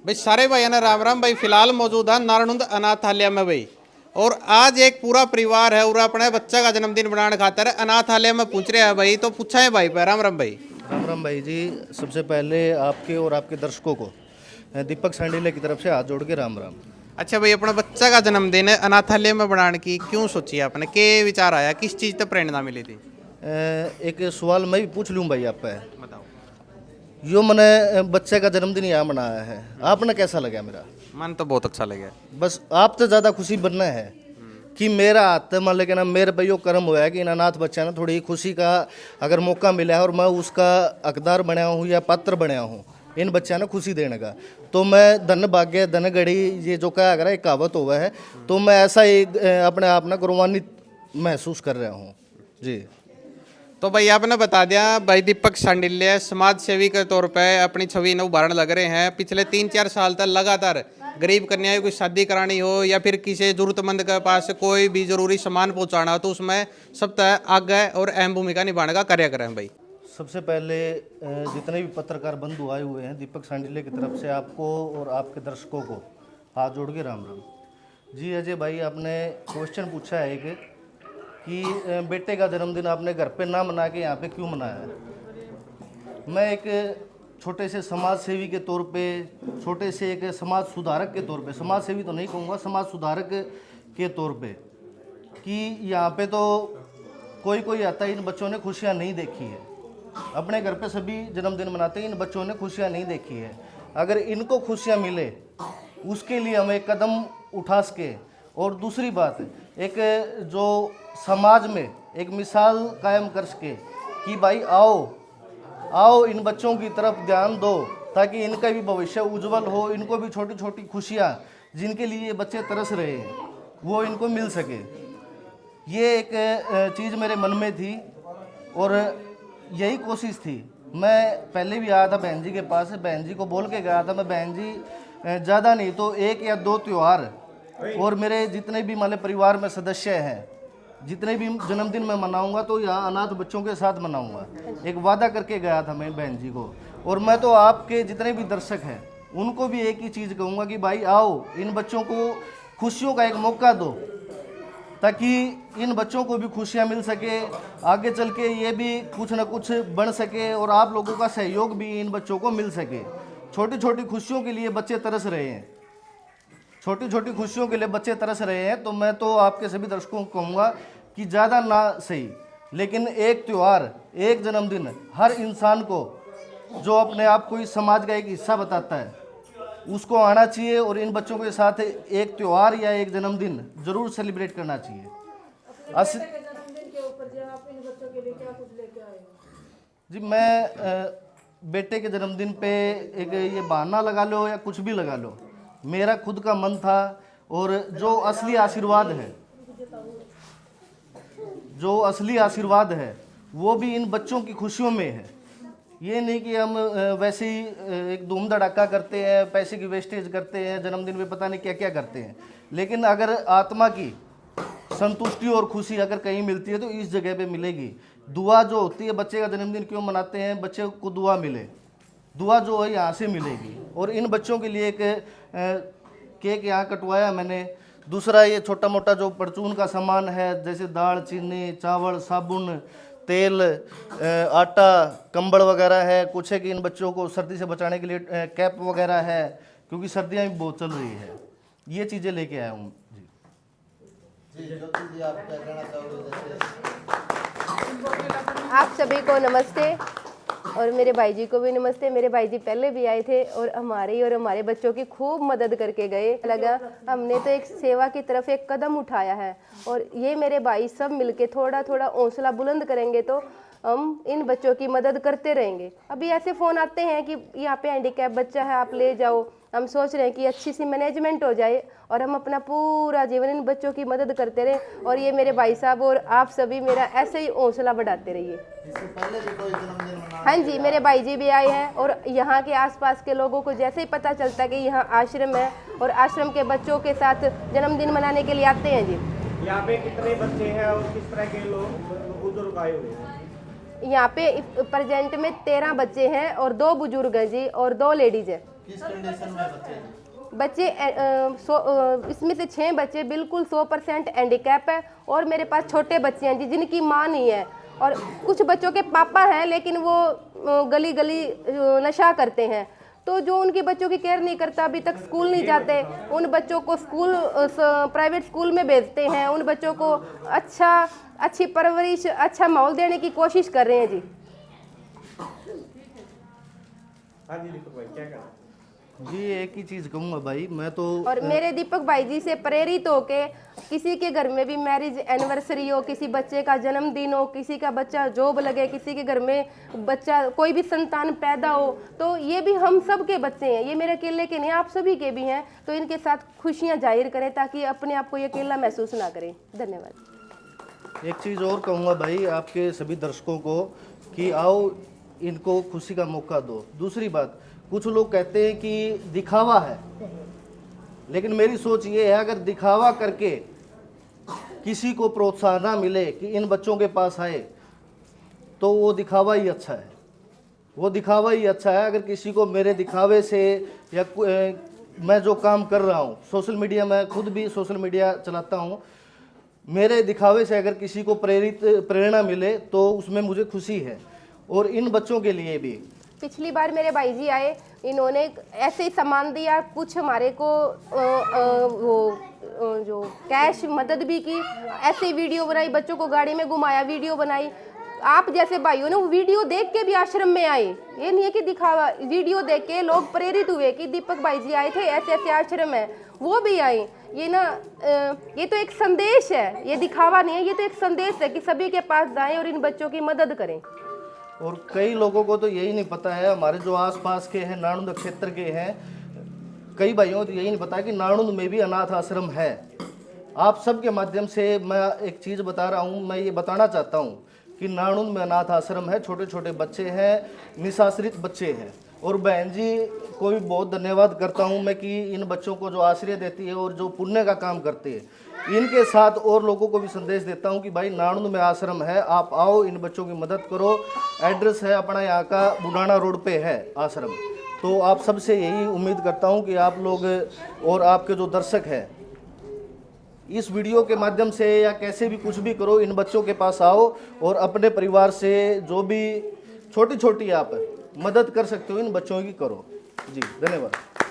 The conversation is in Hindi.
भाई सारे भाई ना राम राम भाई। फिलहाल मौजूद है नारायणुंद अनाथालय में भाई, और आज एक पूरा परिवार है और अपने बच्चा का जन्मदिन मनाने खातर अनाथालय में पूछ रहे हैं भाई। तो पूछा है भाई पे राम राम भाई। राम राम भाई जी। सबसे पहले आपके और आपके दर्शकों को दीपक सांडिले की तरफ से हाथ जोड़ के राम राम। अच्छा भाई, अपने बच्चा का जन्मदिन अनाथालय में बनाने की क्यों सोची आपने, के विचार आया, किस चीज से प्रेरणा मिली थी? एक सवाल मैं भी पूछ लूँ भाई आप पे। बताओ। यो मैंने बच्चे का जन्मदिन यहाँ मनाया है, आपने कैसा लगा मेरा? मन तो बहुत अच्छा लगा। बस आपसे ज़्यादा खुशी बनना है कि मेरा हाथ मान लेके ना मेरे पे यो कर्म हुआ है कि इन अनाथ बच्चा ना थोड़ी खुशी का अगर मौका मिला है और मैं उसका हकदार बनया हूँ या पात्र बनया हूँ इन बच्चा ने खुशी देने का, तो मैं धन भाग्य धन घड़ी ये जो कहा अगर एक कहावत हुआ है, तो मैं ऐसा ही अपने आप ना गौरवान्वित महसूस कर रहा हूँ जी। तो भाई आपने बता दिया भाई, दीपक सांडिल्य समाज सेवी के तौर पे अपनी छवि न उभारण लग रहे हैं। पिछले 3-4 साल तक लगातार गरीब कन्याओं की शादी करानी हो या फिर किसी जरूरतमंद के पास कोई भी जरूरी सामान पहुंचाना हो, तो उसमें सब तक आगे और अहम भूमिका निभाने का कार्य करें भाई। सबसे पहले जितने भी पत्रकार बंधु आए हुए हैं दीपक सांडिल्य की तरफ से आपको और आपके दर्शकों को हाथ जोड़ के राम राम जी। अजय भाई, आपने क्वेश्चन पूछा है कि बेटे का जन्मदिन आपने घर पे ना मना के यहाँ पे क्यों मनाया है। मैं एक छोटे से समाज सेवी के तौर पे, छोटे से एक समाज सुधारक के तौर पे, समाज सेवी तो नहीं कहूँगा, समाज सुधारक के तौर पे, कि यहाँ पे तो कोई कोई आता है, इन बच्चों ने खुशियाँ नहीं देखी है। अपने घर पे सभी जन्मदिन मनाते हैं, इन बच्चों ने खुशियाँ नहीं देखी है। अगर इनको खुशियाँ मिले उसके लिए हम एक कदम उठा सके। और दूसरी बात, एक जो समाज में एक मिसाल कायम कर सके कि भाई आओ आओ इन बच्चों की तरफ ध्यान दो, ताकि इनका भी भविष्य उज्जवल हो, इनको भी छोटी छोटी खुशियाँ जिनके लिए ये बच्चे तरस रहे हैं वो इनको मिल सके। ये एक चीज़ मेरे मन में थी और यही कोशिश थी। मैं पहले भी आया था बहन जी के पास, बहन जी को बोल के गया था मैं, बहन जी ज़्यादा नहीं तो 1 या 2 त्यौहार और मेरे जितने भी मान परिवार में सदस्य हैं, जितने भी जन्मदिन मैं मनाऊंगा तो यहाँ अनाथ बच्चों के साथ मनाऊंगा। एक वादा करके गया था मैं बहन जी को। और मैं तो आपके जितने भी दर्शक हैं उनको भी एक ही चीज़ कहूँगा कि भाई आओ इन बच्चों को खुशियों का एक मौका दो, ताकि इन बच्चों को भी खुशियाँ मिल सके, आगे चल के ये भी कुछ ना कुछ बन सके और आप लोगों का सहयोग भी इन बच्चों को मिल सके। छोटी छोटी खुशियों के लिए बच्चे तरस रहे हैं, छोटी छोटी खुशियों के लिए बच्चे तरस रहे हैं। तो मैं तो आपके सभी दर्शकों को कहूँगा कि ज़्यादा ना सही, लेकिन एक त्यौहार, एक जन्मदिन हर इंसान को जो अपने आप को इस समाज का एक हिस्सा बताता है उसको आना चाहिए और इन बच्चों के साथ एक त्यौहार या एक जन्मदिन जरूर सेलिब्रेट करना चाहिए। जी, मैं बेटे के जन्मदिन पे एक ये बहाना लगा लो या कुछ भी लगा लो, मेरा खुद का मन था। और जो असली आशीर्वाद है, जो असली आशीर्वाद है वो भी इन बच्चों की खुशियों में है। ये नहीं कि हम वैसे ही एक धूम धड़ाका करते हैं, पैसे की वेस्टेज करते हैं, जन्मदिन में पता नहीं क्या क्या करते हैं। लेकिन अगर आत्मा की संतुष्टि और खुशी अगर कहीं मिलती है तो इस जगह पे मिलेगी। दुआ जो होती है, बच्चे का जन्मदिन क्यों मनाते हैं, बच्चे को दुआ मिले, दुआ जो है यहाँ से मिलेगी। और इन बच्चों के लिए एक केक यहाँ कटवाया मैंने। दूसरा, ये छोटा मोटा जो परचून का सामान है जैसे दाल, चीनी, चावल, साबुन, तेल, आटा, कंबल वगैरह है। कुछ है कि इन बच्चों को सर्दी से बचाने के लिए कैप वगैरह है, क्योंकि सर्दियाँ भी बहुत चल रही है। ये चीज़ें लेके आया हूँ जी। आप सभी को नमस्ते और मेरे भाई जी को भी नमस्ते। मेरे भाई जी पहले भी आए थे और हमारे बच्चों की खूब मदद करके गए। लगा हमने तो एक सेवा की तरफ एक कदम उठाया है और ये मेरे भाई सब मिलके थोड़ा थोड़ा हौसला बुलंद करेंगे तो हम इन बच्चों की मदद करते रहेंगे। अभी ऐसे फ़ोन आते हैं कि यहाँ पे हैंडीकैप बच्चा है, आप ले जाओ। हम सोच रहे हैं कि अच्छी सी मैनेजमेंट हो जाए और हम अपना पूरा जीवन इन बच्चों की मदद करते रहें। और ये मेरे भाई साहब और आप सभी मेरा ऐसे ही हौसला बढ़ाते रहिए। इससे पहले भी कोई जन्मदिन मना? हाँ जी, मेरे भाई जी भी आए हैं और यहाँ के आसपास के लोगों को जैसे ही पता चलता है कि यहाँ आश्रम है और आश्रम के बच्चों के साथ जन्मदिन मनाने के लिए आते हैं जी। यहाँ पे कितने बच्चे हैं और किस तरह के लोग बुजुर्ग आए हुए हैं? यहाँ पे प्रेजेंट में 13 बच्चे हैं और 2 बुजुर्ग हैं जी और 2 लेडीज हैं। किस कंडीशन में बच्चे? बच्चे इसमें से 6 बच्चे बिल्कुल 100% हैंडीकैप है और मेरे पास छोटे बच्चे हैं जी जिनकी माँ नहीं है, और कुछ बच्चों के पापा हैं लेकिन वो गली गली नशा करते हैं, तो जो उनके बच्चों की केयर नहीं करता, अभी तक स्कूल नहीं जाते, उन बच्चों को स्कूल प्राइवेट स्कूल में भेजते हैं, उन बच्चों को अच्छी परवरिश, अच्छा माहौल देने की कोशिश कर रहे हैं जी। हाँ जी दीपक भाई क्या कहना? जी एक ही चीज़ कहूँगा भाई, मैं तो और मेरे दीपक भाई जी से प्रेरित होके किसी के घर में भी मैरिज एनिवर्सरी हो, किसी बच्चे का जन्मदिन हो, किसी का बच्चा जॉब लगे, किसी के घर में बच्चा कोई भी संतान पैदा हो, तो ये भी हम सब के बच्चे हैं, ये मेरे अकेले के नहीं, आप सभी के भी हैं, तो इनके साथ खुशियाँ जाहिर करें ताकि अपने आप को ये अकेला महसूस ना करें। धन्यवाद। एक चीज़ और कहूँगा भाई आपके सभी दर्शकों को कि आओ इनको खुशी का मौका दो। दूसरी बात, कुछ लोग कहते हैं कि दिखावा है, लेकिन मेरी सोच ये है अगर दिखावा करके किसी को प्रोत्साहन ना मिले कि इन बच्चों के पास आए तो वो दिखावा ही अच्छा है, वो दिखावा ही अच्छा है। अगर किसी को मेरे दिखावे से या मैं जो काम कर रहा हूँ, सोशल मीडिया में खुद भी सोशल मीडिया चलाता हूँ, मेरे दिखावे से अगर किसी को प्रेरणा मिले तो उसमें मुझे खुशी है। और इन बच्चों के लिए भी पिछली बार मेरे भाई जी आए, इन्होंने ऐसे ही सामान दिया, कुछ हमारे को जो कैश मदद भी की, ऐसे ही वीडियो बनाई, बच्चों को गाड़ी में घुमाया, वीडियो बनाई। आप जैसे भाइयों ने वो वीडियो देख के भी आश्रम में आए, ये नहीं है कि दिखावा, वीडियो देख के लोग प्रेरित हुए कि दीपक भाई जी आए थे, ऐसे ऐसे आश्रम है, वो भी आए। ये ना ये तो एक संदेश है, ये दिखावा नहीं है, ये तो एक संदेश है कि सभी के पास जाएं और इन बच्चों की मदद करें। और कई लोगों को तो यही नहीं पता है, हमारे जो आसपास के हैं, नाणुद क्षेत्र के हैं, कई भाइयों को तो यही नहीं पता है कि नाणुद में भी अनाथ आश्रम है। आप सबके माध्यम से मैं एक चीज़ बता रहा हूँ, मैं ये बताना चाहता हूँ कि नाणुद में अनाथ आश्रम है, छोटे छोटे बच्चे हैं, निशाश्रित बच्चे हैं। और बहन जी को भी बहुत धन्यवाद करता हूँ मैं कि इन बच्चों को जो आश्रय देती है और जो पुण्य का काम करती है, इनके साथ और लोगों को भी संदेश देता हूं कि भाई नाणुद में आश्रम है, आप आओ, इन बच्चों की मदद करो। एड्रेस है अपना यहाँ का बुढ़ाना रोड पे है आश्रम। तो आप सबसे यही उम्मीद करता हूं कि आप लोग और आपके जो दर्शक हैं इस वीडियो के माध्यम से या कैसे भी कुछ भी करो, इन बच्चों के पास आओ और अपने परिवार से जो भी छोटी छोटी आप मदद कर सकते हो इन बच्चों की करो। जी धन्यवाद।